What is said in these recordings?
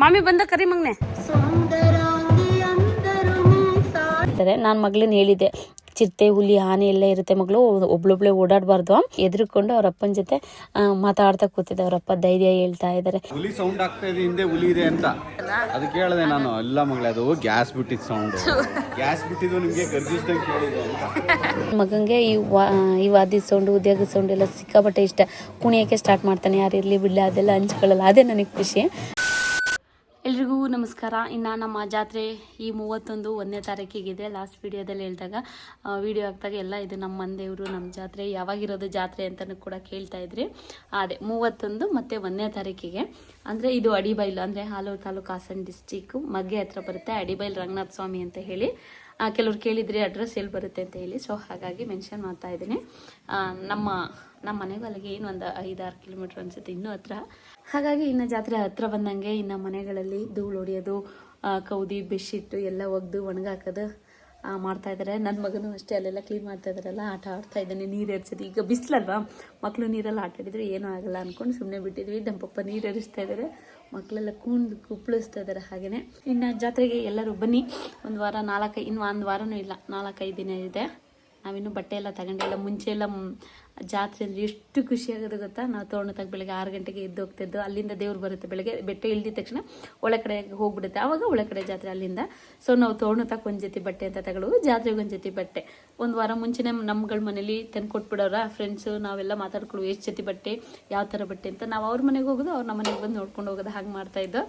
ಮಾಮಿ ಬಂದ ಕರಿ ಮಗ್ನೆ. ನಾನು ಮಗಳನ್ನ ಹೇಳಿದ್ದೆ, ಚಿರತೆ ಹುಲಿ ಆನೆ ಎಲ್ಲ ಇರುತ್ತೆ ಮಗಳು, ಒಬ್ಳೊಬ್ಳೆ ಓಡಾಡಬಾರ್ದು. ಎದ್ರುಕೊಂಡು ಅವ್ರ ಅಪ್ಪನ ಜೊತೆ ಮಾತಾಡ್ತಾ ಕೂತಿದ್ದೆ. ಅವ್ರಪ್ಪ ಧೈರ್ಯ ಹೇಳ್ತಾ ಇದಾರೆ. ಹುಲಿ ಸೌಂಡ್ ಆಗ್ತಾ ಇದೆ, ಹಿಂದೆ ಹುಲಿ ಇದೆ ಅಂತ ಅದಕ್ಕೆ ಹೇಳಿದೆ ನಾನು. ಎಲ್ಲ ಮಗಳೇ ಅದು ಗ್ಯಾಸ್ ಬಿಟ್ಟಿದ್ ಸೌಂಡ್, ಗ್ಯಾಸ್ ಬಿಟ್ಟಿದ್ದು ನಿಮ್ಗೆ ಗರ್ಜಿಸ್ದಂಗೆ ಕೇಳಿದೆ. ಮಗಂಗೆ ಈ ವಾದ್ಯ ಸೌಂಡ್, ಉದ್ಯೋಗ ಸೌಂಡ್ ಎಲ್ಲ ಸಿಕ್ಕಾಪಟ್ಟೆ ಇಷ್ಟ. ಕುಣಿಯೋಕ್ಕೆ ಸ್ಟಾರ್ಟ್ ಮಾಡ್ತಾನೆ, ಯಾರು ಇರಲಿ ಬಿಡಲಿ ಅದೆಲ್ಲ ಹಂಚ್ಕೊಳ್ಳಲ್ಲ. ಅದೇ ನನಗೆ ಖುಷಿ. ಎಲ್ರಿಗೂ ನಮಸ್ಕಾರ. ಇನ್ನು ನಮ್ಮ ಜಾತ್ರೆ ಈ 31ನೇ ತಾರೀಕಿಗಿದೆ. ಲಾಸ್ಟ್ ವೀಡಿಯೋದಲ್ಲಿ ಹೇಳಿದಾಗ ವೀಡಿಯೋ ಹಾಕಿದಾಗ ಎಲ್ಲ ಇದು ನಮ್ಮ ಮನೆದೇವರು, ನಮ್ಮ ಜಾತ್ರೆ ಯಾವಾಗಿರೋದು ಜಾತ್ರೆ ಅಂತಲೂ ಕೂಡ ಕೇಳ್ತಾ ಇದ್ರಿ. ಅದೇ 31 ಮತ್ತು 1ನೇ ತಾರೀಕಿಗೆ. ಅಂದರೆ ಇದು ಅಡಿಬೈಲು, ಅಂದರೆ ಹಾಲೂರು ತಾಲೂಕು ಹಾಸನ ಡಿಸ್ಟಿಕ್ಕು ಮಗ್ಗೆ ಹತ್ರ ಬರುತ್ತೆ. ಅಡಿಬೈಲು ರಂಗನಾಥ ಸ್ವಾಮಿ ಅಂತ ಹೇಳಿ ಕೆಲವ್ರು ಕೇಳಿದ್ರಿ ಅಡ್ರೆಸ್ ಎಲ್ಲಿ ಬರುತ್ತೆ ಅಂತ ಹೇಳಿ. ಸೊ ಹಾಗಾಗಿ ಮೆನ್ಷನ್ ಮಾಡ್ತಾ ಇದ್ದೀನಿ. ನಮ್ಮ ಮನೆಗೂ ಅಲ್ಲಿಗೆ ಏನು ಒಂದು 5-6 ಕಿಲೋಮೀಟ್ರ್ ಅನಿಸುತ್ತೆ, ಇನ್ನೂ ಹತ್ರ. ಹಾಗಾಗಿ ಇನ್ನು ಜಾತ್ರೆ ಹತ್ರ ಬಂದಂಗೆ ಇನ್ನು ಮನೆಗಳಲ್ಲಿ ಧೂಳು ಹೊಡಿಯೋದು, ಕೌದಿ ಬೆಡ್ಶೀಟು ಎಲ್ಲ ಒಗೆದು ಒಣಗಾಕೋದು ಮಾಡ್ತಾಯಿದ್ದಾರೆ. ನನ್ನ ಮಗನೂ ಅಷ್ಟೇ ಅಲ್ಲೆಲ್ಲ ಕ್ಲೀನ್ ಮಾಡ್ತಾ ಇದ್ದಾರಲ್ಲ, ಆಟ ಆಡ್ತಾ ಇದ್ದಾನೆ. ನೀರು ಎರ್ಸೋದು, ಈಗ ಬಿಸಿಲಲ್ವಾ, ಮಕ್ಕಳು ನೀರೆಲ್ಲ ಆಟ ಆಡಿದ್ರೆ ಏನೂ ಆಗಲ್ಲ ಅಂದ್ಕೊಂಡು ಸುಮ್ಮನೆ ಬಿಟ್ಟಿದ್ವಿ. ನಮ್ಮ ಪಪ್ಪ ನೀರು ಎರಿಸ್ತಾ ಇದ್ದಾರೆ, ಮಕ್ಕಳೆಲ್ಲ ಕುಪ್ಪಳಿಸ್ತಾ ಇದ್ದಾರೆ. ಹಾಗೆಯೇ ಇನ್ನು ಜಾತ್ರೆಗೆ ಎಲ್ಲರೂ ಬನ್ನಿ. ಒಂದು ವಾರ ಇನ್ನು ಒಂದು ವಾರನೂ ಇಲ್ಲ, 4-5 ದಿನ ಇದೆ. ನಾವಿನ್ನೂ ಬಟ್ಟೆ ಎಲ್ಲ ತಗೊಂಡಿಲ್ಲ. ಮುಂಚೆ ಎಲ್ಲ ಜಾತ್ರೆ ಅಂದರೆ ಎಷ್ಟು ಖುಷಿಯಾಗೋದು ಗೊತ್ತಾ. ನಾವು ತೋರಣದಾಗ ಬೆಳಗ್ಗೆ 6 ಗಂಟೆಗೆ ಎದ್ದು ಹೋಗ್ತಿದ್ದು. ಅಲ್ಲಿಂದ ದೇವ್ರು ಬರುತ್ತೆ, ಬೆಳಗ್ಗೆ ಬೆಟ್ಟ ಇಳಿದ ತಕ್ಷಣ ಒಳ ಕಡೆ ಹೋಗ್ಬಿಡುತ್ತೆ, ಆವಾಗ ಒಳ ಕಡೆ ಜಾತ್ರೆ ಅಲ್ಲಿಂದ. ಸೊ ನಾವು ತೋರಣದಾಗ ಒಂದು ಜೊತೆ ಬಟ್ಟೆ ಅಂತ ತಗೊಳ್ಳೋದು, ಜಾತ್ರೆಗೆ ಒಂದು ಜೊತೆ ಬಟ್ಟೆ. ಒಂದು ವಾರ ಮುಂಚೆನೇ ನಮ್ಗಳ ಮನೇಲಿ ತಂದು ಕೊಟ್ಬಿಡೋರ ಫ್ರೆಂಡ್ಸು, ನಾವೆಲ್ಲ ಮಾತಾಡ್ಕೊಳ್ಳೋ ಎಷ್ಟು ಜೊತೆ ಬಟ್ಟೆ, ಯಾವ ಥರ ಬಟ್ಟೆ ಅಂತ. ನಾವು ಅವ್ರ ಮನೆಗೆ ಹೋಗೋದು, ಅವ್ರು ನಮ್ಮ ಮನೆಗೆ ಬಂದು ನೋಡ್ಕೊಂಡು ಹೋಗೋದು, ಹಾಗೆ ಮಾಡ್ತಾಯಿದ್ದು.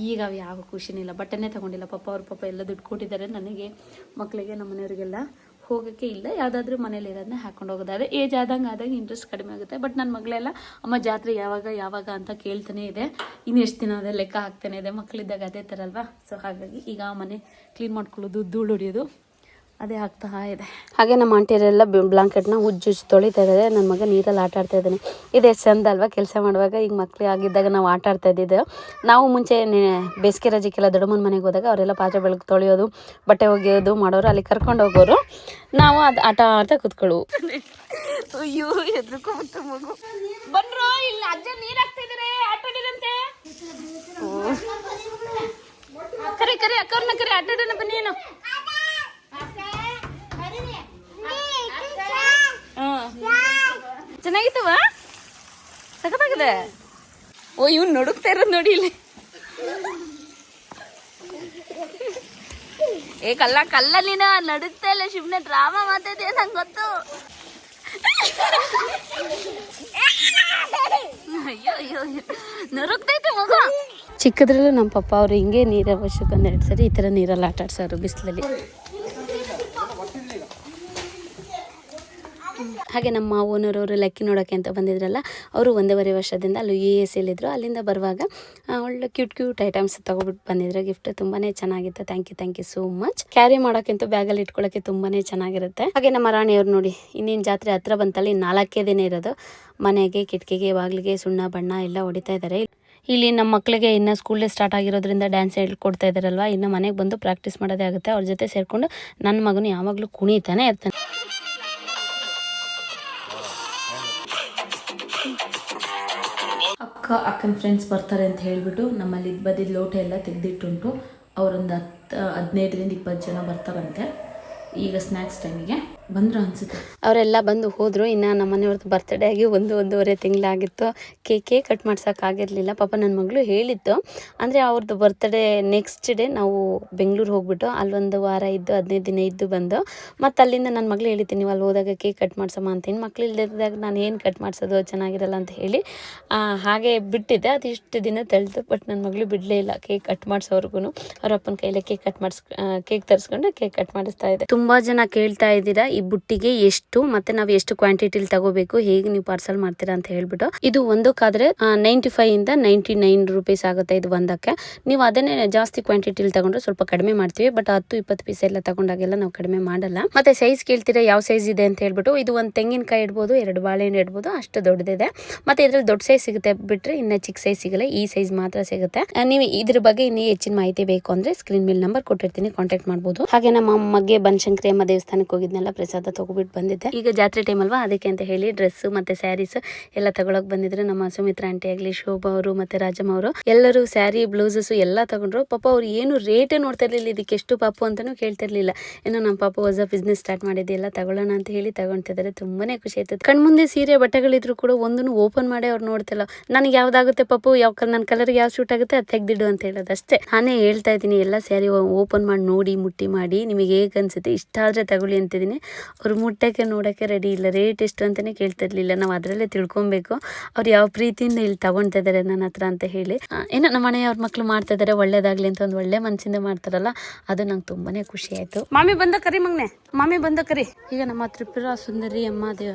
ಈಗ ಅವು ಯಾವ ಖುಷಿನಿಲ್ಲ, ಬಟ್ಟೆನೇ ತೊಗೊಂಡಿಲ್ಲ. ಅವ್ರ ಎಲ್ಲ ದುಡ್ಡು ಕೊಟ್ಟಿದ್ದಾರೆ ನನಗೆ, ಮಕ್ಕಳಿಗೆ, ನಮ್ಮ ಮನೆಯವರಿಗೆಲ್ಲ ಹೋಗೋಕ್ಕೆ ಇಲ್ಲ. ಯಾವುದಾದ್ರೂ ಮನೇಲಿ ಇರೋದನ್ನ ಹಾಕೊಂಡು ಹೋಗೋದಾದ್ರೆ ಏಜ್ ಆದಾಗ ಇಂಟ್ರೆಸ್ಟ್ ಕಡಿಮೆ ಆಗುತ್ತೆ. ಬಟ್ ನನ್ನ ಮಗಳೆಲ್ಲ ಅಮ್ಮ ಜಾತ್ರೆ ಯಾವಾಗ ಅಂತ ಕೇಳ್ತಾನೆ ಇದೆ. ಇನ್ನು ಎಷ್ಟು ದಿನ ಅದೇ ಲೆಕ್ಕ ಹಾಕ್ತಾನೆ ಇದೆ. ಮಕ್ಕಳಿದ್ದಾಗ ಅದೇ ಥರ ಅಲ್ವಾ. ಸೊ ಹಾಗಾಗಿ ಈಗ ಮನೆ ಕ್ಲೀನ್ ಮಾಡ್ಕೊಳ್ಳೋದು, ಧೂಳು ಹೊಡಿಯೋದು ಅದೇ ಆಗ್ತಾ ಇದೆ. ಹಾಗೆ ನಮ್ಮ ಆಂಟಿಯರೆಲ್ಲ ಬ್ಲಾಂಕೆಟ್ನ ಉಜ್ಜು ತೊಳಿತಾ ಇದ್ದಾರೆ. ನನ್ನ ಮಗ ನೀರಲ್ಲಿ ಆಟ ಆಡ್ತಾ ಇದ್ದಾನೆ. ಇದು ಚಂದ ಅಲ್ವಾ ಕೆಲಸ ಮಾಡುವಾಗ. ಈಗ ಮಕ್ಕಳು ಆಗಿದ್ದಾಗ ನಾವು ಆಟ ಆಡ್ತಾ ಇದ್ದಿದ್ದು. ನಾವು ಮುಂಚೆ ಬೇಸಿಗೆ ರಜೆಗೆಲ್ಲ ದೊಡ್ಡಮ್ಮನ ಮನೆಗೆ ಹೋದಾಗ ಅವರೆಲ್ಲ ಪಾತ್ರೆ ಬೆಳಗ್ಗೆ ತೊಳೆಯೋದು, ಬಟ್ಟೆ ಒಗೆಯೋದು ಮಾಡೋರು, ಅಲ್ಲಿ ಕರ್ಕೊಂಡು ಹೋಗೋರು. ನಾವು ಅದು ಆಟ ಆಡ್ತಾ ಕೂತ್ಕೊಳ್ಳು. ಅಯ್ಯೋ ಎದ್ರುಕೊಂಡ್ಬಿಟ್ಟು ಮಗು. ಬನ್ರೋ, ಇಲ್ಲಿ ಅಜ್ಜ ನೀರು ಹಾಕ್ತಿದ್ದಾರೆ, ಆಟ ಆಡಿರಂತೆ. ಕರಿ ಅಕ್ಕವ್ರನ್ನ ಕರಿ, ಆಟ ಆಡೋಣ ಬನ್ನಿ. ಏನು ಚೆನ್ನಾಗಿತ್ತವ, ಸಖತ್ತಾಗಿದೆ. ಓ ಇವ್ನು ನಡುಕ್ತಾ ಇರೋದು ನೋಡಿ ಇಲ್ಲಿ. ಕಲ್ಲ ನೀನ ನಡುಕ್ತಾ ಇಲ್ಲ, ಸುಮ್ಮನೆ ಡ್ರಾಮಾ ಮಾತಾಡ್ತೀಯ, ನಂಗೆ ಗೊತ್ತು. ಅಯ್ಯೋ ನರುಕ್ತೈತೆ ಮಗ. ಚಿಕ್ಕದ್ರಲ್ಲೂ ನಮ್ಮ ಪಪ್ಪ ಅವರು ಹಿಂಗೆ ನೀರ ವರ್ಷಕ್ಕೆ 1-2 ಸರಿ ಈ ಥರ ನೀರಲ್ಲಿ ಆಟ ಆಡ್ಸೋರು ಬಿಸಿಲಲ್ಲಿ. ಹಾಗೆ ನಮ್ಮ ಓನರವರು ಲಕ್ಕಿ ನೋಡೋಕ್ಕೆ ಅಂತ ಬಂದಿದ್ರಲ್ಲ, ಅವರು 1.5 ವರ್ಷದಿಂದ ಅಲ್ಲಿ US ಇದ್ರು. ಅಲ್ಲಿಂದ ಬರುವಾಗ ಒಳ್ಳೆ ಕ್ಯೂಟ್ ಐಟಮ್ಸ್ ತೊಗೊಬಿಟ್ಟು ಬಂದಿದ್ರು. ಗಿಫ್ಟ್ ತುಂಬಾ ಚೆನ್ನಾಗಿತ್ತು. Thank you so much. Carry ಮಾಡೋಕ್ಕಿಂತ ಬ್ಯಾಗಲ್ಲಿ ಇಟ್ಕೊಳ್ಳೋಕ್ಕೆ ತುಂಬಾ ಚೆನ್ನಾಗಿರುತ್ತೆ. ಹಾಗೆ ನಮ್ಮ ರಾಣಿಯವ್ರು ನೋಡಿ, ಇನ್ನೇನು ಜಾತ್ರೆ ಹತ್ರ ಬಂತಲ್ಲಿ 4 ದಿನ ಇರೋದು. ಮನೆಗೆ, ಕಿಟಕಿಗೆ, ಬಾಗಿಲಿಗೆ ಸುಣ್ಣ ಬಣ್ಣ ಎಲ್ಲ ಹೊಡಿತಾ ಇದ್ದಾರೆ. ಇಲ್ಲಿ ನಮ್ಮ ಮಕ್ಕಳಿಗೆ ಇನ್ನು ಸ್ಕೂಲೇ ಸ್ಟಾರ್ಟ್ ಆಗಿರೋದ್ರಿಂದ ಡ್ಯಾನ್ಸ್ ಹೇಳ್ಕೊಡ್ತಾ ಇದ್ದಾರಲ್ವ, ಇನ್ನು ಮನೆಗೆ ಬಂದು ಪ್ರಾಕ್ಟೀಸ್ ಮಾಡೋದೇ ಆಗುತ್ತೆ. ಅವ್ರ ಜೊತೆ ಸೇರಿಕೊಂಡು ನನ್ನ ಮಗನು ಯಾವಾಗಲೂ ಕುಣಿತಾನೆ ಇರ್ತಾನೆ. ಅಕ್ಕನ ಫ್ರೆಂಡ್ಸ್ ಬರ್ತಾರೆ ಅಂತ ಹೇಳಿಬಿಟ್ಟು ನಮ್ಮಲ್ಲಿ ಬದಿದ ಲೋಟ ಎಲ್ಲ ತೆಗೆದಿಟ್ಟುಂಟು. ಅವರೊಂದು 15-20 ಜನ ಬರ್ತಾರಂತೆ. ಈಗ ಸ್ನ್ಯಾಕ್ಸ್ ಟೈಮಿಗೆ ಬಂದರು ಅನಿಸುತ್ತೆ. ಅವರೆಲ್ಲ ಬಂದು ಹೋದರು. ಇನ್ನು ನಮ್ಮ ಮನೆಯವ್ರದ್ದು ಬರ್ತ್ಡೇ ಆಗಿ 1-1.5 ತಿಂಗಳಾಗಿತ್ತು. Cake cut ಮಾಡ್ಸೋಕ್ಕಾಗಿರಲಿಲ್ಲ. ಪಾಪ ನನ್ನ ಮಗಳು ಹೇಳಿತ್ತು. ಅಂದರೆ ಅವ್ರದ್ದು ಬರ್ತ್ಡೇ ನೆಕ್ಸ್ಟ್ ಡೇ ನಾವು ಬೆಂಗಳೂರು ಹೋಗ್ಬಿಟ್ಟು ಅಲ್ಲೊಂದು ವಾರ ಇದ್ದು 15 ದಿನ ಇದ್ದು ಬಂದು ಮತ್ತು ಅಲ್ಲಿಂದ ನನ್ನ ಮಗಳು ಹೇಳಿದ್ದೀನಿ, ನೀವು ಅಲ್ಲಿ ಹೋದಾಗ ಕೇಕ್ ಕಟ್ ಮಾಡ್ಸಮ್ಮ ಅಂತ. ಇನ್ನು ಮಕ್ಳು ಇಲ್ಲದಾಗ ನಾನು ಏನು ಕಟ್ ಮಾಡಿಸೋದು, ಚೆನ್ನಾಗಿರಲ್ಲ ಅಂತ ಹೇಳಿ ಹಾಗೆ ಬಿಟ್ಟಿದ್ದೆ. ಅದು ಇಷ್ಟು ದಿನ ತಳ್ದು. ಬಟ್ ನನ್ನ ಮಗಳು ಬಿಡಲೇ ಇಲ್ಲ. ಕೇಕ್ ಕಟ್ ಮಾಡಿಸೋರ್ಗು ಅವ್ರ ಅಪ್ಪನ ಕೈಲೇ ಕೇಕ್ ತರಿಸ್ಕೊಂಡು ಕೇಕ್ ಕಟ್ ಮಾಡಿಸ್ತಾ ಇದೆ. ತುಂಬ ಜನ ಕೇಳ್ತಾ ಇದ್ದೀರಾ ಈ ಬುಟ್ಟಿಗೆ ಎಷ್ಟು ಮತ್ತೆ ನಾವು ಎಷ್ಟು ಕ್ವಾಂಟಿಟಿಲಿ ತಗೋಬೇಕು, ಹೇಗೆ ನೀವು ಪಾರ್ಸಲ್ ಮಾಡ್ತೀರಾ ಅಂತ ಹೇಳ್ಬಿಟ್ಟು. ಇದು ಒಂದಕ್ಕಾದ್ರೆ 95 ಇಂದ 99 ರೂಪೀಸ್ ಆಗುತ್ತೆ ಇದು ಒಂದಕ್ಕೆ. ನೀವು ಅದನ್ನೇ ಜಾಸ್ತಿ ಕ್ವಾಂಟಿಟಿಲಿ ತಗೊಂಡ್ರೆ ಸ್ವಲ್ಪ ಕಡಿಮೆ ಮಾಡ್ತೀವಿ. ಬಟ್ 10-20 ಪೀಸ್ ಎಲ್ಲ ತಗೊಂಡಾಗೆಲ್ಲ ನಾವು ಕಡಿಮೆ ಮಾಡಲ್ಲ. ಮತ್ತೆ ಸೈಜ್ ಕೇಳ್ತೀರಾ, ಯಾವ ಸೈಜ್ ಇದೆ ಅಂತ ಹೇಳ್ಬಿಟ್ಟು. ಇದು ಒಂದು ತೆಂಗಿನಕಾಯಿ ಇಡ್ಬೋದು, 2 ಬಾಳೆಹಣ್ಣು ಇಡ್ಬೋದು, ಅಷ್ಟು ದೊಡ್ಡದಿದೆ. ಮತ್ತೆ ಇದ್ರಲ್ಲಿ ದೊಡ್ಡ ಸೈಜ್ ಸಿಗುತ್ತೆ ಬಿಟ್ರೆ ಇನ್ನು ಚಿಕ್ಕ ಸೈಜ್ ಸಿಗಲ್ಲ. ಈ ಸೈಜ್ ಮಾತ್ರ ಸಿಗುತ್ತೆ. ನೀವು ಇದ್ರ ಬಗ್ಗೆ ಇನ್ನೂ ಹೆಚ್ಚಿನ ಮಾಹಿತಿ ಬೇಕು ಅಂದ್ರೆ ಸ್ಕ್ರೀನ್ ಮೇಲೆ ನಂಬರ್ ಕೊಟ್ಟಿರ್ತೀನಿ, ಕಾಂಟ್ಯಾಕ್ಟ್ ಮಾಡ್ಬೋದು. ಹಾಗೆ ನಮ್ಮ ಮಗೆ ಬನಶಂಕರಿ ಅಮ್ಮ ದೇವಸ್ಥಾನಕ್ಕೆ ಹೋಗಿದ್ನೆಲ್ಲ ಪ್ರಸಾದ ತೊಗೊಬಿಟ್ಟು ಬಂದಿದ್ದೆ. ಈಗ ಜಾತ್ರೆ ಟೈಮ್ ಅಲ್ವಾ, ಅದಕ್ಕೆ ಅಂತ ಹೇಳಿ ಡ್ರೆಸ್ ಮತ್ತೆ ಸ್ಯಾರೀಸ್ ಎಲ್ಲ ತಗೊಳಕ್ ಬಂದಿದ್ರೆ ನಮ್ಮ ಸುಮಿತ್ರಾ ಆಂಟಿ ಆಗಲಿ, ಶೋಭಾ ಅವರು ಮತ್ತೆ ರಾಜಮ್ಮ ಅವರು ಎಲ್ಲರೂ ಸ್ಯಾರಿ ಬ್ಲೌಸಸ್ ಎಲ್ಲ ತಗೊಂಡ್ರು. ಪಾಪ ಅವ್ರು ಏನು ರೇಟೇ ನೋಡ್ತಾ ಇರ್ಲಿಲ್ಲ, ಇದಕ್ಕೆ ಎಷ್ಟು ಪಾಪು ಅಂತಾನು ಕೇಳ್ತಿರ್ಲಿಲ್ಲ. ಏನೋ ನಮ್ಮ ಪಾಪ ಹೊಸ ಬಿಸ್ನೆಸ್ ಸ್ಟಾರ್ಟ್ ಮಾಡಿದ್ದೆ, ಎಲ್ಲ ತಗೊಳ್ಳೋಣ ಅಂತ ಹೇಳಿ ತಗೊಳ್ತಿದ್ದಾರೆ. ತುಂಬಾನೇ ಖುಷಿ ಆಯ್ತದೆ. ಕಣ್ಮುಂದೆ ಸೀರೆ ಬಟ್ಟೆಗಳಿದ್ರು ಕೂಡ ಒಂದನ್ನು ಓಪನ್ ಮಾಡಿ ಅವ್ರು ನೋಡ್ತಿಲ್ಲ. ನನಗೆ ಯಾವ್ದಾಗುತ್ತೆ ಪಾಪು, ನನ್ನ ಕಲರ್ಗೆ ಯಾವ ಸೂಟ್ ಆಗುತ್ತೆ ಅದು ತೆಗ್ದಿಡು ಅಂತ ಹೇಳೋದು ಅಷ್ಟೇ. ನಾನೇ ಹೇಳ್ತಾ ಇದ್ದೀನಿ, ಎಲ್ಲ ಸ್ಯಾರಿ ಓಪನ್ ಮಾಡಿ ನೋಡಿ, ಮುಟ್ಟಿ ಮಾಡಿ ನಿಮಗೆ ಹೇಗೆ ಅನ್ಸುತ್ತೆ, ಇಷ್ಟ ಆದರೆ ತಗೊಳ್ಳಿ ಅಂತಿದ್ದೀನಿ. ಅವ್ರು ಮುಟ್ಟಕ್ಕೆ ನೋಡೋಕ್ಕೆ ರೆಡಿ ಇಲ್ಲ, ರೇಟ್ ಎಷ್ಟು ಅಂತಲೇ ಕೇಳ್ತಿರ್ಲಿಲ್ಲ. ನಾವು ಅದರಲ್ಲೇ ತಿಳ್ಕೊಬೇಕು ಅವ್ರು ಯಾವ ಪ್ರೀತಿಯಿಂದ ಇಲ್ಲಿ ತಗೊಳ್ತಾ ಇದ್ದಾರೆ ನನ್ನ ಹತ್ರ ಅಂತ ಹೇಳಿ. ಏನೋ ನಮ್ಮ ಮನೆಯವ್ರ ಮಕ್ಕಳು ಮಾಡ್ತಾ ಇದ್ದಾರೆ, ಒಳ್ಳೇದಾಗ್ಲಿ ಅಂತ ಒಂದು ಒಳ್ಳೆ ಮನಸ್ಸಿಂದ ಮಾಡ್ತಾರಲ್ಲ, ಅದು ನಂಗೆ ತುಂಬಾನೇ ಖುಷಿ ಆಯ್ತು. ಮಾಮಿ ಬಂದ ಕರಿ ಮಗ್ನೆ, ಮಾಮಿ ಬಂದ ಕರಿ. ಈಗ ನಮ್ಮ ತ್ರಿಪುರ ಸುಂದರಿ ಅಮ್ಮ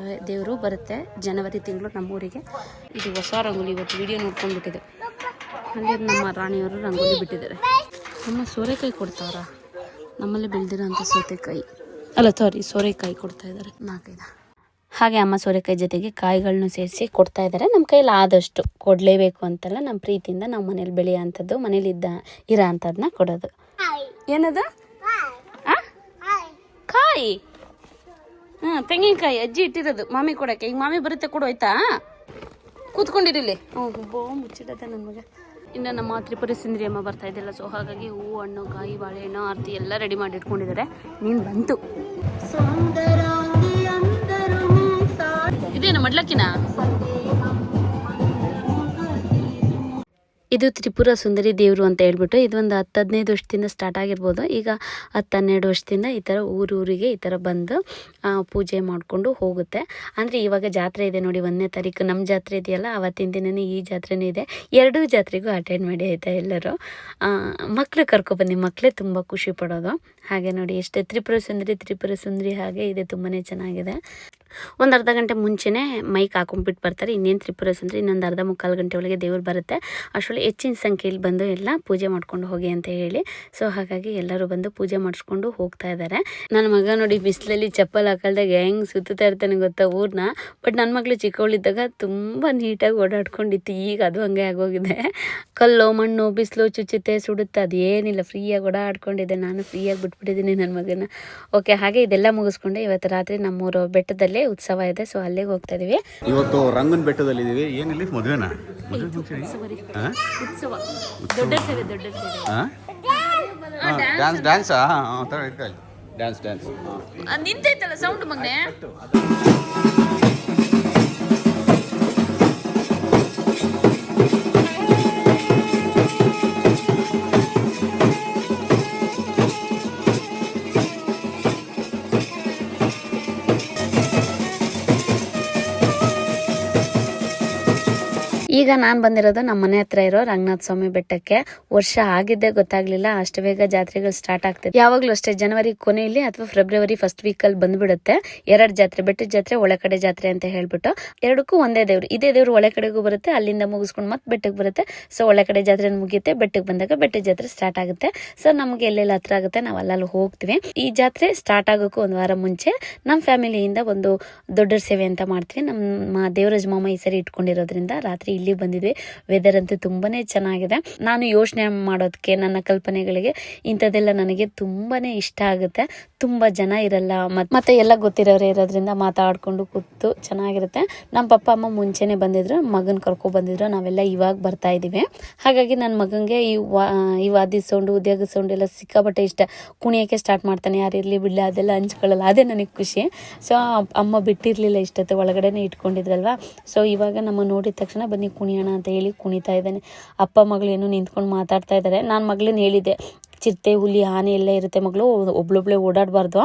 ದೇವರು ಬರುತ್ತೆ ಜನವರಿ ತಿಂಗಳು ನಮ್ಮೂರಿಗೆ. ಇದು ಹೊಸ ರಂಗೋಲಿ, ಇವತ್ತು ವಿಡಿಯೋ ನೋಡ್ಕೊಂಡ್ಬಿಟ್ಟಿದೆ. ಅಲ್ಲಿ ನಮ್ಮ ರಾಣಿಯವರು ರಂಗೋಲಿ ಬಿಟ್ಟಿದ್ದಾರೆ. ನಮ್ಮ ಸೋರೆಕಾಯಿ ಕೊಡ್ತಾವ್ರ, ನಮ್ಮಲ್ಲಿ ಬೆಳೆದಿರೋಂಥ ಸೋರೆಕಾಯಿ ಕೊಡ್ತಾ ಇದ್ದಾರೆ 4-5. ಹಾಗೆ ಅಮ್ಮ ಸೋರೆಕಾಯಿ ಜೊತೆಗೆ ಕಾಯಿಗಳನ್ನೂ ಸೇರಿಸಿ ಕೊಡ್ತಾ ಇದ್ದಾರೆ. ನಮ್ಮ ಕೈಯಲ್ಲಿ ಆದಷ್ಟು ಕೊಡಲೇಬೇಕು ಅಂತಲ್ಲ, ನಮ್ಮ ಪ್ರೀತಿಯಿಂದ ನಾವು ಮನೇಲಿ ಬೆಳೆಯೋ ಅಂಥದ್ದು, ಮನೇಲಿ ಇರೋ ಅಂಥದ್ದನ್ನ ಕೊಡೋದು. ಏನದು ಕಾಯಿ? ತೆಂಗಿನಕಾಯಿ ಅಜ್ಜಿ ಇಟ್ಟಿರೋದು ಮಾಮಿ ಕೊಡೋಕ್ಕೆ. ಈಗ ಮಾಮಿ ಬರುತ್ತೆ, ಕೊಡು ಆಯ್ತಾ? ಕೂತ್ಕೊಂಡಿರಲಿ. ಮುಚ್ಚಿಡತ್ತೆ ನನ್ನ ಮಗ. ಇನ್ನು ನಮ್ಮ ತ್ರಿಪುರ ಸುಂದರಿ ಅಮ್ಮ ಬರ್ತಾ ಇದ್ದಿಲ್ಲ, ಸೊ ಹಾಗಾಗಿ ಹೂವು, ಹಣ್ಣು, ಕಾಯಿ, ಬಾಳೆಹಣ್ಣು, ಆರತಿ ಎಲ್ಲ ರೆಡಿ ಮಾಡಿ ಇಟ್ಕೊಂಡಿದ್ದಾರೆ. ನೀನು ಬಂತು ಇದೇನು ಮಡ್ಲಕ್ಕಿನ? ಇದು ತ್ರಿಪುರ ಸುಂದರಿ ದೇವರು ಅಂತ ಹೇಳ್ಬಿಟ್ಟು ಇದೊಂದು 10-15 ವರ್ಷದಿಂದ ಸ್ಟಾರ್ಟ್ ಆಗಿರ್ಬೋದು. ಈಗ 10-12 ವರ್ಷದಿಂದ ಈ ಥರ ಊರಿಗೆ ಈ ಥರ ಬಂದು ಪೂಜೆ ಮಾಡಿಕೊಂಡು ಹೋಗುತ್ತೆ. ಅಂದರೆ ಇವಾಗ ಜಾತ್ರೆ ಇದೆ ನೋಡಿ, 1ನೇ ತಾರೀಕು ನಮ್ಮ ಜಾತ್ರೆ ಇದೆಯಲ್ಲ, ಅವತ್ತಿನ ದಿನನೇ ಈ ಜಾತ್ರೆನೂ ಇದೆ. 2 ಜಾತ್ರೆಗೂ ಅಟೆಂಡ್ ಮಾಡಿ ಆಯಿತಾ ಎಲ್ಲರೂ. ಮಕ್ಕಳು ಕರ್ಕೊಬನ್ನಿ, ಮಕ್ಕಳೇ ತುಂಬ ಖುಷಿ ಪಡೋದು. ಹಾಗೆ ನೋಡಿ ಎಷ್ಟೇ ತ್ರಿಪುರ ಸುಂದರಿ ಹಾಗೆ ಇದೆ, ತುಂಬಾ ಚೆನ್ನಾಗಿದೆ. ಒಂದು ಅರ್ಧ ಗಂಟೆ ಮುಂಚೆನೇ ಮೈಕ್ ಹಾಕೊಂಡ್ಬಿಟ್ಟು ಬರ್ತಾರೆ. ಇನ್ನೇನು ತ್ರಿಪುರ ಸುಂದರಿ ಇನ್ನೊಂದು ಅರ್ಧ-ಮುಕ್ಕಾಲು ಗಂಟೆ ಒಳಗೆ ದೇವ್ರು ಬರುತ್ತೆ. ಅಷ್ಟರಲ್ಲಿ ಹೆಚ್ಚಿನ ಸಂಖ್ಯೆಯಲ್ಲಿ ಬಂದು ಎಲ್ಲ ಪೂಜೆ ಮಾಡ್ಕೊಂಡು ಹೋಗಿ ಅಂತ ಹೇಳಿ, ಸೊ ಹಾಗಾಗಿ ಎಲ್ಲರೂ ಬಂದು ಪೂಜೆ ಮಾಡಿಸ್ಕೊಂಡು ಹೋಗ್ತಾ ಇದ್ದಾರೆ. ನನ್ನ ಮಗ ನೋಡಿ ಬಿಸಿಲಲ್ಲಿ ಚಪ್ಪಲ್ ಹಾಕಲ್ದಾಗ ಹೆಂಗೆ ಸುತ್ತಾ ಇರ್ತಾನೆ ಗೊತ್ತಾ ಊರನ್ನ. ಬಟ್ ನನ್ನ ಮಗಳು ಚಿಕ್ಕವಳಿದ್ದಾಗ ತುಂಬ ನೀಟಾಗಿ ಓಡಾಡ್ಕೊಂಡಿತ್ತು. ಈಗ ಅದು ಹಂಗೆ ಆಗೋಗಿದೆ. ಕಲ್ಲು ಮಣ್ಣು ಬಿಸಿಲು ಚುಚ್ಚುತ್ತೆ, ಸುಡುತ್ತೆ, ಅದೇನಿಲ್ಲ, ಫ್ರೀಯಾಗಿ ಓಡಾಡ್ಕೊಂಡಿದ್ದೆ. ನಾನು ಫ್ರೀಯಾಗಿ ಬಿಟ್ಬಿಟ್ಟಿದ್ದೀನಿ ನನ್ನ ಮಗನ. ಓಕೆ, ಹಾಗೆ ಇದೆಲ್ಲ ಮುಗಿಸ್ಕೊಂಡು ಇವತ್ತು ರಾತ್ರಿ ನಮ್ಮೂರು ಬೆಟ್ಟದಲ್ಲಿ ಉತ್ಸವ ಇದೆ, ಸೊ ಅಲ್ಲಿಗೆ ಹೋಗ್ತಾ ಇದೀವಿ. ಇವತ್ತು ರಂಗನ ಬೆಟ್ಟದಲ್ಲಿ ಇದೀವಿ. ಏನಿಲ್ಲ, ಮದುವೆನಾ? ಉತ್ಸವ, ದೊಡ್ಡ ಸೇವೆ. ಡ್ಯಾನ್ಸ್ ನಿಂತೈತಲ್ಲ ಸೌಂಡ್ ಮಗನೆ. ಈಗ ನಾನು ಬಂದಿರೋದು ನಮ್ಮ ಮನೆ ಹತ್ರ ಇರೋ ರಂಗನಾಥ ಸ್ವಾಮಿ ಬೆಟ್ಟಕ್ಕೆ. ವರ್ಷ ಆಗಿದ್ದೇ ಗೊತ್ತಾಗ್ಲಿಲ್ಲ, ಅಷ್ಟು ಬೇಗ ಜಾತ್ರೆಗಳು ಸ್ಟಾರ್ಟ್ ಆಗ್ತದೆ. ಯಾವಾಗ್ಲೂ ಅಷ್ಟೇ, ಜನವರಿ ಕೊನೆಯಲ್ಲಿ ಅಥವಾ ಫೆಬ್ರವರಿ ಫಸ್ಟ್ ವೀಕಲ್ಲಿ ಬಂದ್ಬಿಡುತ್ತೆ 2 ಜಾತ್ರೆ, ಬೆಟ್ಟದ ಜಾತ್ರೆ, ಒಳಕಡೆ ಜಾತ್ರೆ ಅಂತ ಹೇಳ್ಬಿಟ್ಟು. ಎರಡಕ್ಕೂ ಒಂದೇ ದೇವ್ರು. ಇದೇ ದೇವ್ರು ಒಳ ಕಡೆಗೂ ಬರುತ್ತೆ, ಅಲ್ಲಿಂದ ಮುಗಿಸ್ಕೊಂಡು ಮತ್ತೆ ಬೆಟ್ಟಕ್ಕೆ ಬರುತ್ತೆ. ಸೊ ಒಳಕಡೆ ಜಾತ್ರೆ ಮುಗಿಯುತ್ತೆ, ಬೆಟ್ಟಕ್ಕೆ ಬಂದಾಗ ಬೆಟ್ಟದ ಜಾತ್ರೆ ಸ್ಟಾರ್ಟ್ ಆಗುತ್ತೆ. ಸೊ ನಮ್ಗೆ ಎಲ್ಲೆಲ್ಲ ಹತ್ರ ಆಗುತ್ತೆ ನಾವು ಅಲ್ಲಲ್ಲಿ ಹೋಗ್ತೀವಿ. ಈ ಜಾತ್ರೆ ಸ್ಟಾರ್ಟ್ ಆಗೋಕ್ಕೂ 1 ವಾರ ಮುಂಚೆ ನಮ್ಮ ಫ್ಯಾಮಿಲಿಯಿಂದ ಒಂದು ದೊಡ್ಡ ಸೇವೆ ಅಂತ ಮಾಡ್ತೀವಿ. ನಮ್ಮ ದೇವರಾಜ್ ಮಾಮ ಈ ಸರಿ ಇಟ್ಕೊಂಡಿರೋದ್ರಿಂದ ರಾತ್ರಿ ಇಲ್ಲಿ ಬಂದಿದ್ವಿ. ವೆದರ್ ಅಂತೂ ತುಂಬಾನೇ ಚೆನ್ನಾಗಿದೆ. ನಾನು ಯೋಚನೆ ಮಾಡೋದಕ್ಕೆ, ನನ್ನ ಕಲ್ಪನೆಗಳಿಗೆ ಇಂಥದ್ದೆಲ್ಲ ನನಗೆ ತುಂಬಾನೇ ಇಷ್ಟ ಆಗುತ್ತೆ. ತುಂಬಾ ಜನ ಇರಲ್ಲ, ಮತ್ತೆ ಎಲ್ಲ ಗೊತ್ತಿರೋರೇ ಇರೋದ್ರಿಂದ ಮಾತಾಡ್ಕೊಂಡು ಕೂತು ಚೆನ್ನಾಗಿರುತ್ತೆ. ನಮ್ಮ ಪಪ್ಪ ಅಮ್ಮ ಮುಂಚೆನೆ ಬಂದಿದ್ರು, ಮಗನ್ ಕರ್ಕೊ ಬಂದಿದ್ರು. ನಾವೆಲ್ಲ ಇವಾಗ ಬರ್ತಾ ಇದೀವಿ. ಹಾಗಾಗಿ ನನ್ನ ಮಗಂಗೆ ಈ ವಾದಿ ಸೌಂಡ್, ಉದ್ಯೋಗ ಸೌಂಡ್ ಎಲ್ಲ ಸಿಕ್ಕಾಪಟ್ಟೆ ಇಷ್ಟ. ಕುಣಿಯೋಕೆ ಸ್ಟಾರ್ಟ್ ಮಾಡ್ತಾನೆ, ಯಾರಿರ್ಲಿ ಬಿಡ್ಲಿ ಅದೆಲ್ಲ ಹಂಚ್ಕೊಳ್ಳಲ್ಲ, ಅದೇ ನನಗೆ ಖುಷಿ. ಸೊ ಅಮ್ಮ ಬಿಟ್ಟಿರ್ಲಿಲ್ಲ ಇಷ್ಟೊತ್ತು, ಒಳಗಡೆನೆ ಇಟ್ಕೊಂಡಿದ್ರಲ್ವಾ. ಸೊ ಇವಾಗ ನಮ್ಮ ನೋಡಿದ ತಕ್ಷಣ ಬನ್ನಿ ಕುಣಿಯೋಣ ಅಂತ ಹೇಳಿ ಕುಣಿತಾ ಇದ್ದಾನೆ. ಅಪ್ಪ ಮಗಳೇನು ನಿಂತ್ಕೊಂಡು ಮಾತಾಡ್ತಾ ಇದ್ದಾರೆ. ನಾನು ಮಗಳನ್ನ ಹೇಳಿದ್ದೆ, ಚಿರತೆ, ಹುಲಿ, ಆನೆ ಎಲ್ಲ ಇರುತ್ತೆ ಮಗಳು, ಒಬ್ಳೊಬ್ಳೆ ಓಡಾಡಬಾರ್ದು,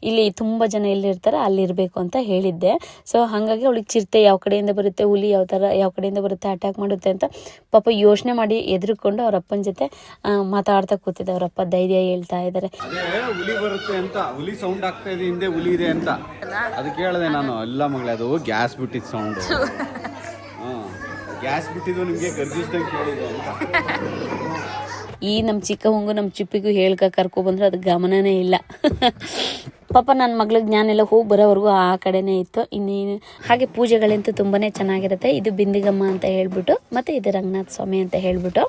ಇಲ್ಲಿ ತುಂಬ ಜನ ಎಲ್ಲಿರ್ತಾರೆ ಅಲ್ಲಿರಬೇಕು ಅಂತ ಹೇಳಿದ್ದೆ. ಸೊ ಹಾಗಾಗಿ ಅವಳಿಗೆ ಚಿರತೆ ಯಾವ ಕಡೆಯಿಂದ ಬರುತ್ತೆ, ಹುಲಿ ಯಾವ ಕಡೆಯಿಂದ ಬರುತ್ತೆ, ಅಟ್ಯಾಕ್ ಮಾಡುತ್ತೆ ಅಂತ ಪಾಪ ಯೋಚನೆ ಮಾಡಿ ಎದುರುಕೊಂಡು ಅವ್ರ ಅಪ್ಪನ ಜೊತೆ ಮಾತಾಡ್ತಾ ಕೂತಿದ್ದೆ. ಅವ್ರಪ್ಪ ಧೈರ್ಯ ಹೇಳ್ತಾ ಇದ್ದಾರೆ. ಹುಲಿ ಬರುತ್ತೆ ಅಂತ, ಹುಲಿ ಸೌಂಡ್ ಆಗ್ತಾ ಇದೆ, ಹಿಂದೆ ಹುಲಿ ಇದೆ ಅಂತ ಅದಕ್ಕೆ ಹೇಳಿದೆ ನಾನು. ಎಲ್ಲ ಮಗಳೇ, ಅದು ಗ್ಯಾಸ್ ಬಿಟ್ಟಿದ್ದು ಸೌಂಡ್. ಗ್ಯಾಸ್ ಬಿಟ್ಟಿದ್ದು ನಿಮಗೆ ಗರ್ಜಿಸ್ದಂಗೆ ಕೇಳಿದೆ ಅಂತ. ಈ ನಮ್ಮ ಚಿಕ್ಕ ಹುಂಗು ನಮ್ಮ ಚಿಪ್ಪಿಗೂ ಹೇಳ್ಕ ಕರ್ಕೊಬಂದ್ರೆ ಅದಕ್ಕೆ ಗಮನನೇ ಇಲ್ಲ. ಪಾಪ ನನ್ನ ಮಗಳಿಗೆ ಜ್ಞಾನೆಲ್ಲ ಹೋಗಿ ಬರೋವರೆಗೂ ಆ ಕಡೆನೇ ಇತ್ತು. ಇನ್ನೇನು ಹಾಗೆ ಪೂಜೆಗಳಂತೂ ತುಂಬಾ ಚೆನ್ನಾಗಿರುತ್ತೆ. ಇದು ಬಿಂದಿಗಮ್ಮ ಅಂತ ಹೇಳ್ಬಿಟ್ಟು, ಮತ್ತು ಇದು ರಂಗನಾಥ ಸ್ವಾಮಿ ಅಂತ ಹೇಳ್ಬಿಟ್ಟು,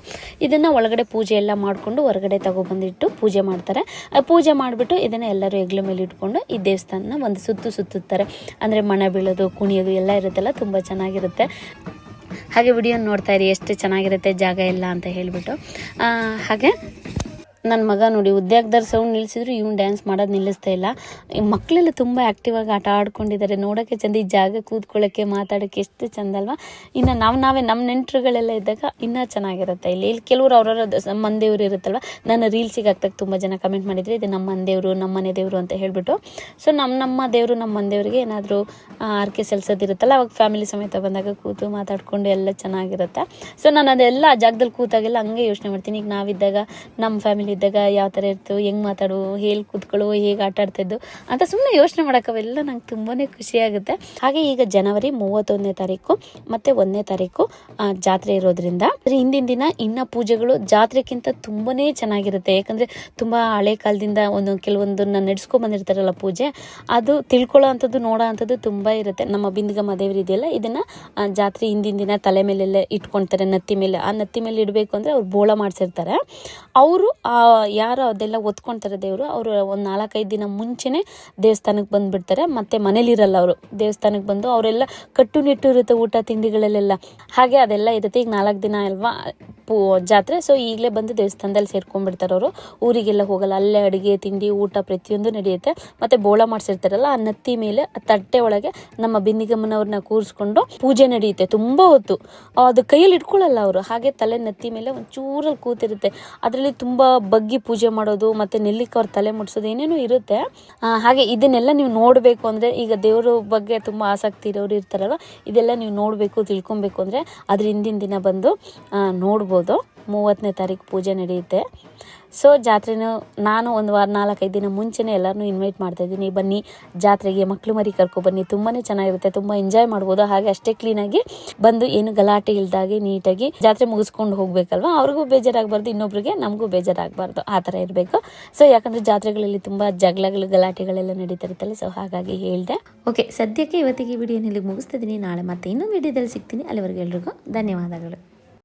ಇದನ್ನು ಒಳಗಡೆ ಪೂಜೆ ಎಲ್ಲ ಮಾಡಿಕೊಂಡು ಹೊರಗಡೆ ತಗೊಬಂದಿಟ್ಟು ಪೂಜೆ ಮಾಡ್ತಾರೆ. ಪೂಜೆ ಮಾಡಿಬಿಟ್ಟು ಇದನ್ನು ಎಲ್ಲರೂ ಹೆಗ್ಲ ಮೇಲೆ ಇಟ್ಕೊಂಡು ಈ ದೇವಸ್ಥಾನನ ಒಂದು ಸುತ್ತುತ್ತಾರೆ. ಅಂದರೆ ಮಣ ಬೀಳೋದು, ಕುಣಿಯೋದು ಎಲ್ಲ ಇರುತ್ತಲ್ಲ, ತುಂಬ ಚೆನ್ನಾಗಿರುತ್ತೆ. ಹಾಗೆ ವಿಡಿಯೋ ನೋಡ್ತಾ ಇರಿ ಎಷ್ಟು ಚೆನ್ನಾಗಿರುತ್ತೆ ಜಾಗ ಎಲ್ಲ ಅಂತ ಹೇಳಿಬಿಟ್ಟು. ಹಾಗೆ ನನ್ನ ಮಗ ನೋಡಿ ಉದ್ಯಾಗದಾರ ಸೌಂಡ್ ನಿಲ್ಲಿಸಿದ್ರು ಇವ್ನು ಡ್ಯಾನ್ಸ್ ಮಾಡೋದು ನಿಲ್ಲಿಸ್ತಾ ಇಲ್ಲ. ಈ ಮಕ್ಕಳೆಲ್ಲ ತುಂಬ ಆ್ಯಕ್ಟಿವ್ ಆಗಿ ಆಟ ಆಡ್ಕೊಂಡಿದ್ದಾರೆ. ನೋಡೋಕ್ಕೆ ಚಂದ, ಈ ಜಾಗ ಕೂತ್ಕೊಳ್ಳೋಕ್ಕೆ ಮಾತಾಡೋಕ್ಕೆ ಎಷ್ಟು ಚಂದ ಅಲ್ವಾ. ಇನ್ನು ನಾವೇ ನಮ್ಮ ನೆಂಟರುಗಳೆಲ್ಲ ಇದ್ದಾಗ ಇನ್ನೂ ಚೆನ್ನಾಗಿರುತ್ತೆ. ಇಲ್ಲಿ ಕೆಲವರು ಅವ್ರವ್ರ ಮನೆದೇವ್ರು ಇರುತ್ತಲ್ವ, ನಾನು ರೀಲ್ಸಿಗೆ ಹಾಕ್ದಾಗ ತುಂಬ ಜನ ಕಮೆಂಟ್ ಮಾಡಿದರೆ ಇದು ನಮ್ಮ ಮನೆದೇವರು, ನಮ್ಮ ಮನೆ ದೇವರು ಅಂತ ಹೇಳ್ಬಿಟ್ಟು. ಸೊ ನಮ್ಮ ದೇವರು ನಮ್ಮ ಮನೆದೇವ್ರಿಗೆ ಏನಾದರೂ ಆರ್ಕೆ ಸಲ್ಲಿಸೋದಿರುತ್ತಲ್ಲ, ಅವಾಗ ಫ್ಯಾಮಿಲಿ ಸಮೇತ ಬಂದಾಗ ಕೂತು ಮಾತಾಡ್ಕೊಂಡು ಎಲ್ಲ ಚೆನ್ನಾಗಿರುತ್ತೆ. ಸೊ ನಾನು ಅದೆಲ್ಲ ಆ ಜಾಗದಲ್ಲಿ ಕೂತಾಗೆಲ್ಲ ಹಂಗೆ ಯೋಚನೆ ಮಾಡ್ತೀನಿ. ಈಗ ನಾವಿದ್ದಾಗ ನಮ್ಮ ಫ್ಯಾಮಿಲಿ ಇದ್ದಾಗ ಯಾವ ಥರ ಇರ್ತು, ಹೆಂಗೆ ಮಾತಾಡು, ಹೇಗೆ ಕೂತ್ಕೊಳ್ಳು, ಹೇಗೆ ಆಟ ಆಡ್ತಾಯಿದ್ದು ಅಂತ ಸುಮ್ಮನೆ ಯೋಚನೆ ಮಾಡೋಕ್ಕವೆಲ್ಲ ನಂಗೆ ತುಂಬಾ ಖುಷಿಯಾಗುತ್ತೆ. ಹಾಗೆ ಈಗ ಜನವರಿ 31ನೇ ತಾರೀಕು ಮತ್ತು 1ನೇ ತಾರೀಕು ಜಾತ್ರೆ ಇರೋದ್ರಿಂದ ಹಿಂದಿನ ದಿನ ಇನ್ನು ಪೂಜೆಗಳು ಜಾತ್ರೆಗಿಂತ ತುಂಬಾ ಚೆನ್ನಾಗಿರುತ್ತೆ. ಯಾಕಂದರೆ ತುಂಬ ಹಳೆ ಕಾಲದಿಂದ ಕೆಲವೊಂದನ್ನು ನಡೆಸ್ಕೊಂಡು ಬಂದಿರ್ತಾರಲ್ಲ ಪೂಜೆ, ಅದು ತಿಳ್ಕೊಳ್ಳೋ ಅಂಥದ್ದು, ನೋಡೋ ಅಂಥದ್ದು ತುಂಬ ಇರುತ್ತೆ. ನಮ್ಮ ಬಿಂದಿಗಮ್ಮ ದೇವರು ಇದೆಯಲ್ಲ, ಇದನ್ನು ಜಾತ್ರೆ ಹಿಂದಿನ ದಿನ ತಲೆ ಮೇಲೆಲ್ಲ ಇಟ್ಕೊಳ್ತಾರೆ, ನತ್ತಿ ಮೇಲೆ. ಆ ನತ್ತಿ ಮೇಲೆ ಇಡಬೇಕು ಅಂದರೆ ಅವ್ರು ಬೋಳ ಮಾಡಿಸಿರ್ತಾರೆ. ಅವರು ಯಾರು ಅದೆಲ್ಲ ಒತ್ಕೊಳ್ತಾರೆ ದೇವರು, ಅವರು ಒಂದು 4-5 ದಿನ ಮುಂಚೆನೇ ದೇವಸ್ಥಾನಕ್ಕೆ ಬಂದುಬಿಡ್ತಾರೆ. ಮತ್ತು ಮನೇಲಿರಲ್ಲ ಅವರು, ದೇವಸ್ಥಾನಕ್ಕೆ ಬಂದು ಅವರೆಲ್ಲ ಕಟ್ಟುನಿಟ್ಟು ಇರುತ್ತೆ ಊಟ ತಿಂಡಿಗಳಲ್ಲೆಲ್ಲ. ಹಾಗೆ ಅದೆಲ್ಲ ಇರುತ್ತೆ. ಈಗ 4 ದಿನ ಅಲ್ವಾ ಜಾತ್ರೆ, ಸೊ ಈಗಲೇ ಬಂದು ದೇವಸ್ಥಾನದಲ್ಲಿ ಸೇರ್ಕೊಂಡ್ಬಿಡ್ತಾರೆ ಅವರು. ಊರಿಗೆಲ್ಲ ಹೋಗಲ್ಲ, ಅಲ್ಲೇ ಅಡುಗೆ ತಿಂಡಿ ಊಟ ಪ್ರತಿಯೊಂದು ನಡೆಯುತ್ತೆ. ಮತ್ತು ಬೋಳ ಮಾಡಿಸಿರ್ತಾರಲ್ಲ, ಆ ನತ್ತಿ ಮೇಲೆ ಆ ತಟ್ಟೆ ಒಳಗೆ ನಮ್ಮ ಬಿಂದಿಗಮ್ಮನವ್ರನ್ನ ಕೂರಿಸ್ಕೊಂಡು ಪೂಜೆ ನಡೆಯುತ್ತೆ ತುಂಬ ಹೊತ್ತು. ಅದು ಕೈಯಲ್ಲಿ ಇಟ್ಕೊಳ್ಳಲ್ಲ ಅವರು, ಹಾಗೆ ತಲೆ ನತ್ತಿ ಮೇಲೆ ಒಂಚೂರಲ್ಲಿ ಕೂತಿರುತ್ತೆ. ಅದರಲ್ಲಿ ತುಂಬ ಬಗ್ಗಿ ಪೂಜೆ ಮಾಡೋದು, ಮತ್ತು ನೆಲ್ಲಿಕ್ಕೆ ಅವ್ರ ತಲೆ ಮುಟ್ಸೋದು ಏನೇನೋ ಇರುತ್ತೆ. ಹಾಗೆ ಇದನ್ನೆಲ್ಲ ನೀವು ನೋಡಬೇಕು ಅಂದರೆ, ಈಗ ದೇವರ ಬಗ್ಗೆ ತುಂಬ ಆಸಕ್ತಿ ಇರೋರು ಇರ್ತಾರಲ್ಲ, ಇದೆಲ್ಲ ನೀವು ನೋಡಬೇಕು ತಿಳ್ಕೊಬೇಕು ಅಂದರೆ ಅದ್ರ ಹಿಂದಿನ ದಿನ ಬಂದು ನೋಡ್ಬೋದು. 30ನೇ ತಾರೀಕು ಪೂಜೆ ನಡೆಯುತ್ತೆ. ಸೊ ಜಾತ್ರೆನೂ ನಾನು ಒಂದು ವಾರ 4-5 ದಿನ ಮುಂಚೆನೇ ಎಲ್ಲರನ್ನೂ ಇನ್ವೈಟ್ ಮಾಡ್ತಾಯಿದ್ದೀನಿ. ಬನ್ನಿ ಜಾತ್ರೆಗೆ, ಮಕ್ಕಳು ಮರಿ ಕರ್ಕೊಬನ್ನಿ, ತುಂಬಾ ಚೆನ್ನಾಗಿರುತ್ತೆ, ತುಂಬ ಎಂಜಾಯ್ ಮಾಡ್ಬೋದು. ಹಾಗೆ ಅಷ್ಟೇ ಕ್ಲೀನಾಗಿ ಬಂದು ಏನು ಗಲಾಟೆ ಇಲ್ದಾಗೆ ನೀಟಾಗಿ ಜಾತ್ರೆ ಮುಗಿಸ್ಕೊಂಡು ಹೋಗಬೇಕಲ್ವ. ಅವ್ರಿಗೂ ಬೇಜಾರಾಗಬಾರ್ದು, ಇನ್ನೊಬ್ರಿಗೆ ನಮಗೂ ಬೇಜಾರಾಗಬಾರ್ದು, ಆ ಥರ ಇರಬೇಕು. ಸೊ ಯಾಕಂದರೆ ಜಾತ್ರೆಗಳಲ್ಲಿ ತುಂಬ ಜಗಳಗಳು ಗಲಾಟೆಗಳೆಲ್ಲ ನಡೀತಿರುತ್ತಲ್ಲ, ಸೊ ಹಾಗಾಗಿ ಹೇಳಿದೆ. ಓಕೆ, ಸದ್ಯಕ್ಕೆ ಇವತ್ತಿಗೆ ವಿಡಿಯೋನಲ್ಲಿ ಮುಗಿಸ್ತಿದ್ದೀನಿ. ನಾಳೆ ಮತ್ತೆ ಇನ್ನೊಂದು ವಿಡಿಯೋದಲ್ಲಿ ಸಿಗ್ತೀನಿ. ಅಲ್ಲಿವರೆಗೂ ಎಲ್ರಿಗೂ ಧನ್ಯವಾದಗಳು.